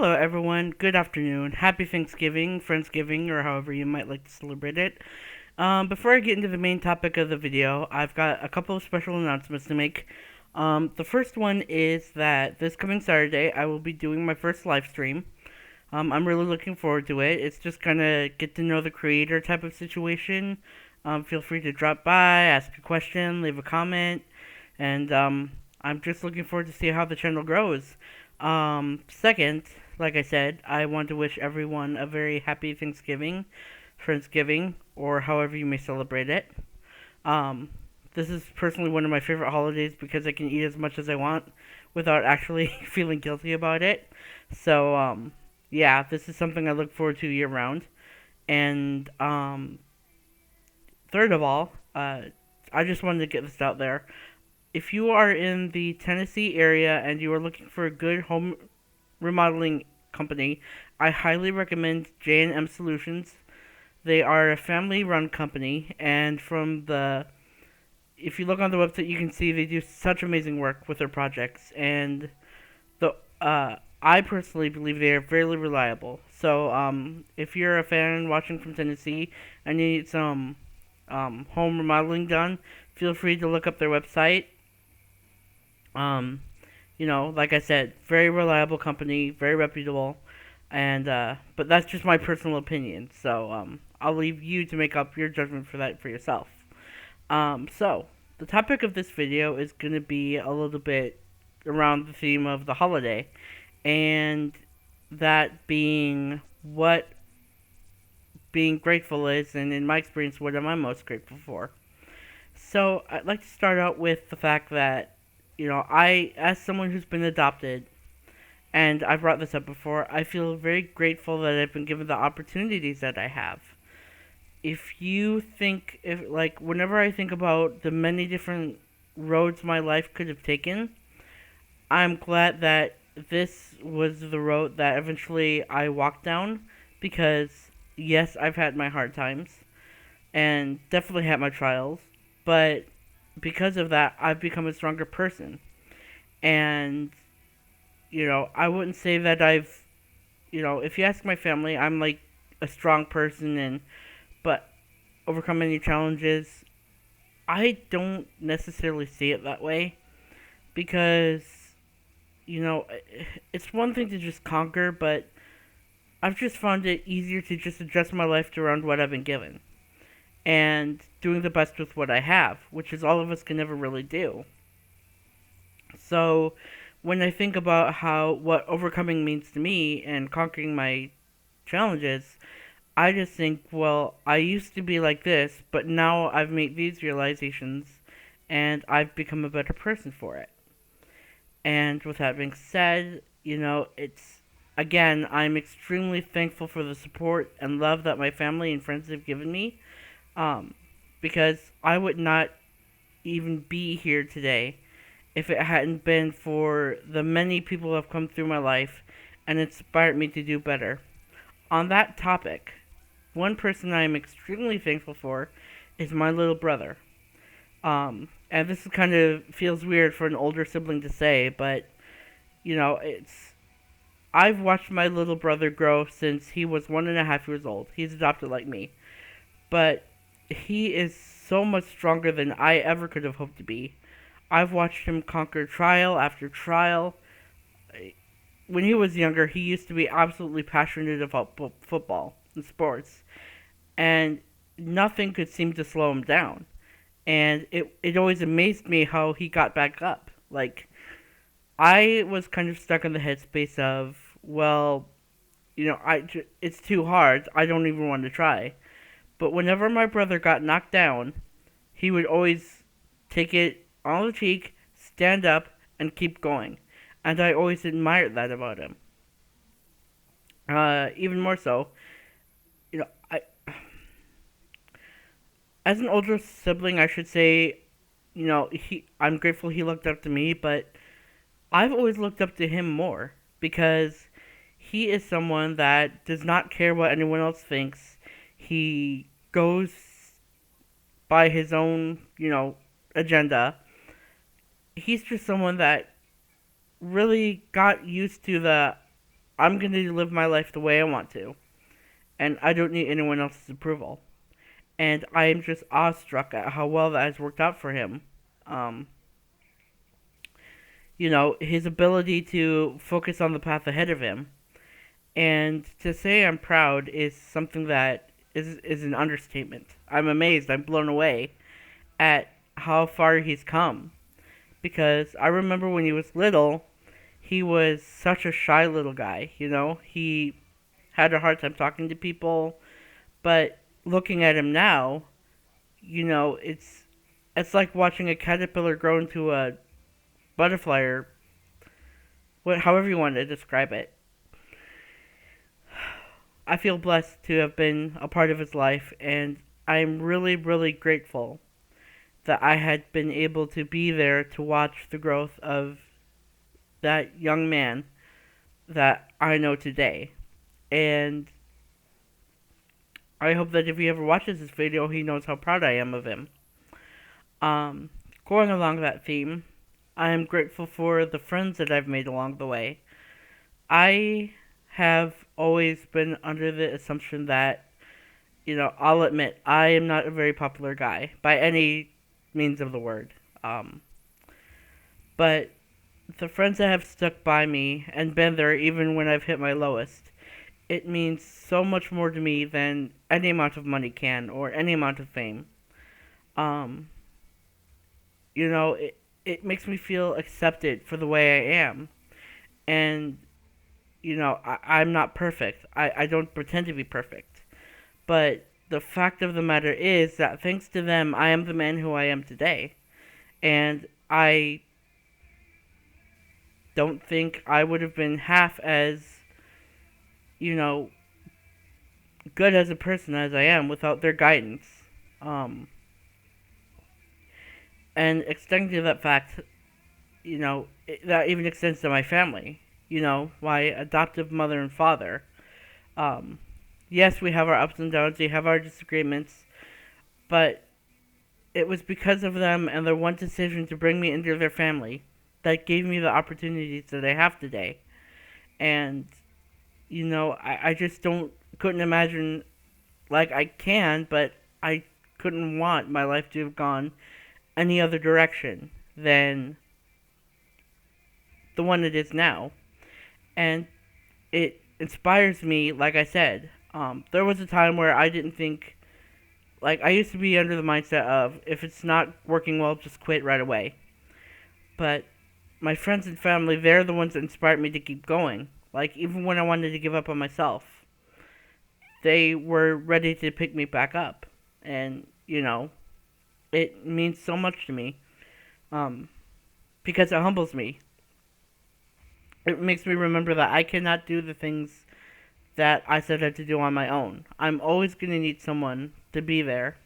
Hello, everyone. Good afternoon. Happy Thanksgiving, Friendsgiving, or however you might like to celebrate it. Before I get into the main topic of the video, I've got a couple of special announcements to make. The first one is that this coming Saturday, I will be doing my first live stream. I'm really looking forward to it. It's just kind of get to know the creator type of situation. Feel free to drop by, ask a question, leave a comment, and I'm just looking forward to see how the channel grows. Second, like I said, I want to wish everyone a very happy Thanksgiving, Friendsgiving, or however you may celebrate it. Um, this is personally one of my favorite holidays because I can eat as much as I want without actually feeling guilty about it. So, yeah, this is something I look forward to year round. And third of all, I just wanted to get this out there. If you are in the Tennessee area and you are looking for a good home remodeling company, I highly recommend J&M Solutions. They are a family-run company, and if you look on the website, you can see they do such amazing work with their projects, and I personally believe they are fairly reliable. So, if you're a fan watching from Tennessee and you need some home remodeling done, feel free to look up their website. Um, like I said, very reliable company, very reputable, and but that's just my personal opinion. So I'll leave you to make up your judgment for that for yourself. So the topic of this video is going to be a little bit around the theme of the holiday, and that being what being grateful is, and in my experience, what am I most grateful for? So I'd like to start out with the fact that as someone who's been adopted, and I brought this up before, I feel very grateful that I've been given the opportunities that I have. Whenever I think about the many different roads my life could have taken, I'm glad that this was the road that eventually I walked down, because yes, I've had my hard times, and definitely had my trials, but because of that, I've become a stronger person. And, I wouldn't say that if you ask my family, I'm like a strong person, but overcome any challenges, I don't necessarily see it that way, because, it's one thing to just conquer, but I've just found it easier to just adjust my life around what I've been given and doing the best with what I have, which is all of us can never really do. So, when I think about what overcoming means to me and conquering my challenges, I just think, well, I used to be like this, but now I've made these realizations and I've become a better person for it. And with that being said, I'm extremely thankful for the support and love that my family and friends have given me, um, because I would not even be here today if it hadn't been for the many people who have come through my life and inspired me to do better. On that topic, one person I am extremely thankful for is my little brother. And this kind of feels weird for an older sibling to say, but I've watched my little brother grow since he was 1.5 years old. He's adopted like me, but he is so much stronger than I ever could have hoped to be. I've watched him conquer trial after trial. When he was younger, he used to be absolutely passionate about football and sports, and nothing could seem to slow him down. And it always amazed me how he got back up. Like, I was kind of stuck in the headspace of, well, it's too hard. I don't even want to try. But whenever my brother got knocked down, he would always take it on the cheek, stand up, and keep going. And I always admired that about him. Even more so, I as an older sibling, I should say, I'm grateful he looked up to me, but I've always looked up to him more because he is someone that does not care what anyone else thinks. He goes by his own, agenda. He's just someone that really got used to the I'm going to live my life the way I want to, and I don't need anyone else's approval. And I am just awestruck at how well that has worked out for him. Um, his ability to focus on the path ahead of him. And to say I'm proud is something that is an understatement. I'm amazed, I'm blown away at how far he's come. Because I remember when he was little, he was such a shy little guy, He had a hard time talking to people, but looking at him now, it's like watching a caterpillar grow into a butterfly or however you want to describe it. I feel blessed to have been a part of his life, and I'm really, really grateful that I had been able to be there to watch the growth of that young man that I know today. And I hope that if he ever watches this video, he knows how proud I am of him. Going along that theme, I am grateful for the friends that I've made along the way. I have always been under the assumption that, I'll admit, I am not a very popular guy by any means of the word. But the friends that have stuck by me and been there even when I've hit my lowest, it means so much more to me than any amount of money can or any amount of fame. Um, it makes me feel accepted for the way I am. And, I'm not perfect. I don't pretend to be perfect. But the fact of the matter is that thanks to them, I am the man who I am today. And I don't think I would have been half as, you know, good as a person as I am without their guidance. Um, and extending to that fact, that even extends to my family. My adoptive mother and father. Um, yes, we have our ups and downs, we have our disagreements, but it was because of them and their one decision to bring me into their family that gave me the opportunities that I have today. And, I just couldn't imagine, like I can, but I couldn't want my life to have gone any other direction than the one it is now. And it inspires me, like I said. There was a time where I didn't think, like, I used to be under the mindset of, if it's not working well, just quit right away. But my friends and family, they're the ones that inspired me to keep going. Like, even when I wanted to give up on myself, they were ready to pick me back up. And, it means so much to me. Because it humbles me. It makes me remember that I cannot do the things that I set out to do on my own. I'm always going to need someone to be there.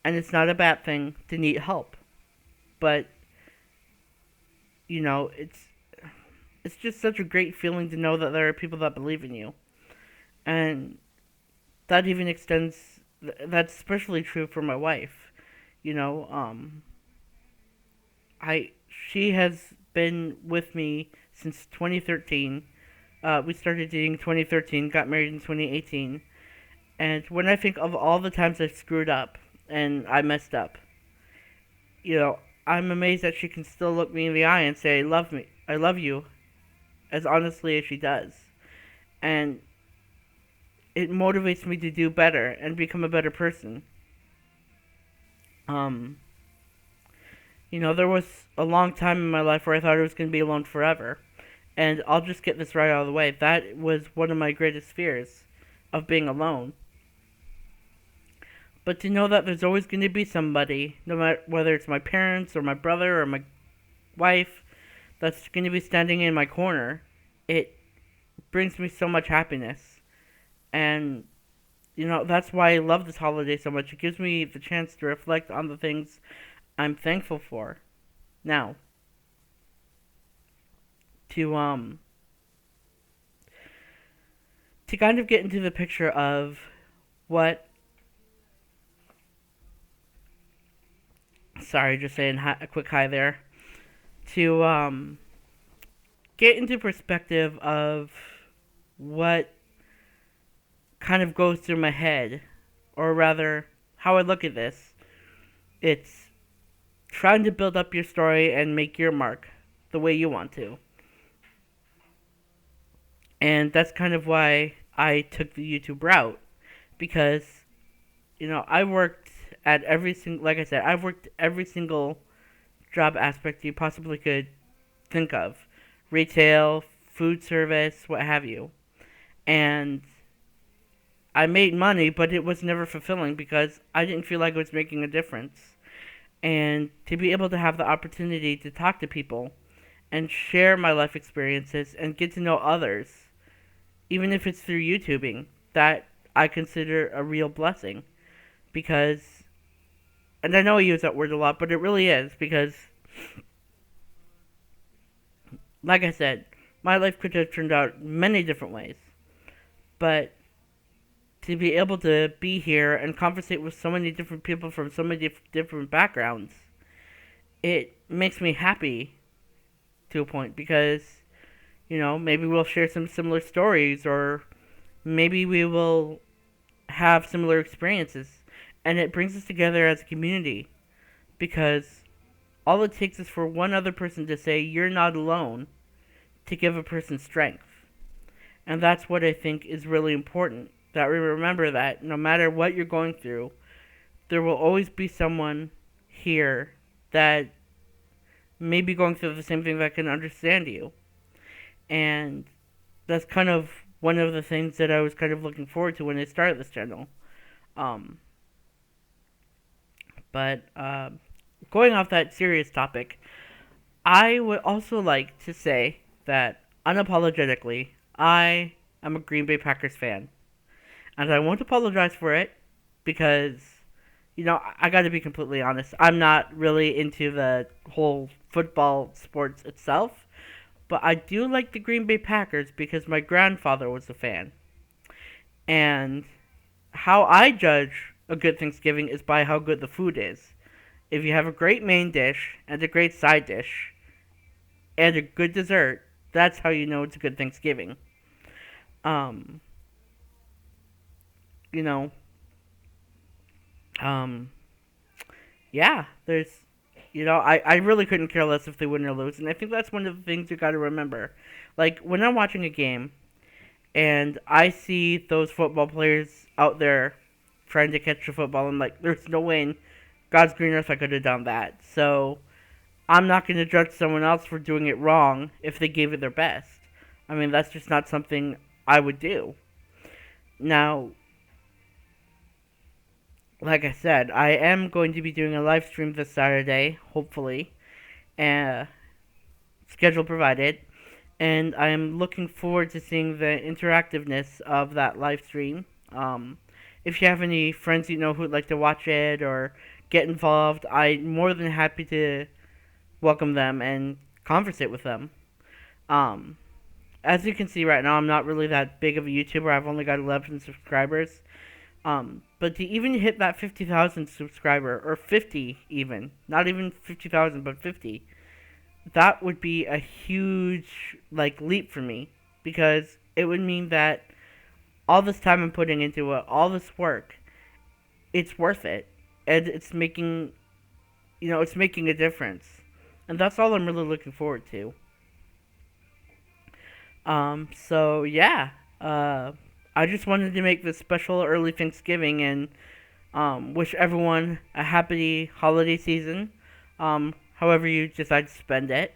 And it's not a bad thing to need help. But, it's just such a great feeling to know that there are people that believe in you. And that even extends, that's especially true for my wife. She has been with me since 2013. We started dating in 2013, got married in 2018. And when I think of all the times I screwed up and I messed up, I'm amazed that she can still look me in the eye and say, I love you, as honestly as she does. And it motivates me to do better and become a better person. There was a long time in my life where I thought I was going to be alone forever. And I'll just get this right out of the way. That was one of my greatest fears, of being alone. But to know that there's always going to be somebody, no matter whether it's my parents or my brother or my wife, that's going to be standing in my corner, it brings me so much happiness. And, that's why I love this holiday so much. It gives me the chance to reflect on the things I'm thankful for. Now, to kind of get into the picture of what, sorry, just saying a quick hi there, to get into perspective of what kind of goes through my head, or rather, how I look at this. It's trying to build up your story and make your mark the way you want to. And that's kind of why I took the YouTube route. Because, I worked at every single, like I said, I've worked every single job aspect you possibly could think of: retail, food service, what have you. And I made money, but it was never fulfilling because I didn't feel like it was making a difference. And to be able to have the opportunity to talk to people and share my life experiences and get to know others, even if it's through YouTubing, that I consider a real blessing. Because, and I know I use that word a lot, but it really is because, like I said, my life could have turned out many different ways. But to be able to be here and conversate with so many different people from so many different backgrounds, it makes me happy to a point because, maybe we'll share some similar stories, or maybe we will have similar experiences. And it brings us together as a community because all it takes is for one other person to say, "You're not alone," to give a person strength. And that's what I think is really important. That we remember that no matter what you're going through, there will always be someone here that may be going through the same thing that can understand you. And that's kind of one of the things that I was kind of looking forward to when I started this channel. Um, but going off that serious topic, I would also like to say that unapologetically, I am a Green Bay Packers fan. And I won't apologize for it because, I gotta be completely honest. I'm not really into the whole football sports itself, but I do like the Green Bay Packers because my grandfather was a fan. And how I judge a good Thanksgiving is by how good the food is. If you have a great main dish and a great side dish and a good dessert, that's how you know it's a good Thanksgiving. Um, you know, um, yeah, I really couldn't care less if they win or lose, and I think that's one of the things you gotta remember. Like, when I'm watching a game, and I see those football players out there trying to catch the football, I'm like, there's no way in God's green earth I could have done that. So, I'm not going to judge someone else for doing it wrong if they gave it their best. I mean, that's just not something I would do. Now, like I said, I am going to be doing a live stream this Saturday, hopefully, uh, schedule provided, and I am looking forward to seeing the interactiveness of that live stream. If you have any friends you know who'd like to watch it or get involved, I'm more than happy to welcome them and conversate with them. Um, as you can see right now, I'm not really that big of a YouTuber. I've only got 11 subscribers. But to even hit that 50,000 subscriber, or 50 even, not even 50,000, but 50, that would be a huge, leap for me. Because it would mean that all this time I'm putting into it, all this work, it's worth it. And it's making a difference. And that's all I'm really looking forward to. So yeah, I just wanted to make this special early Thanksgiving and wish everyone a happy holiday season, however you decide to spend it.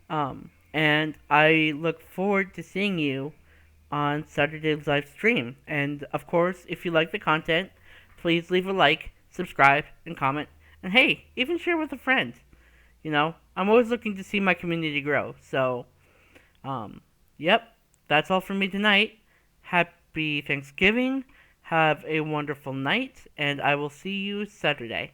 And I look forward to seeing you on Saturday's live stream. And of course, if you like the content, please leave a like, subscribe, and comment. And hey, even share with a friend. I'm always looking to see my community grow. So, yep, that's all from me tonight. Happy Thanksgiving. Have a wonderful night, and I will see you Saturday.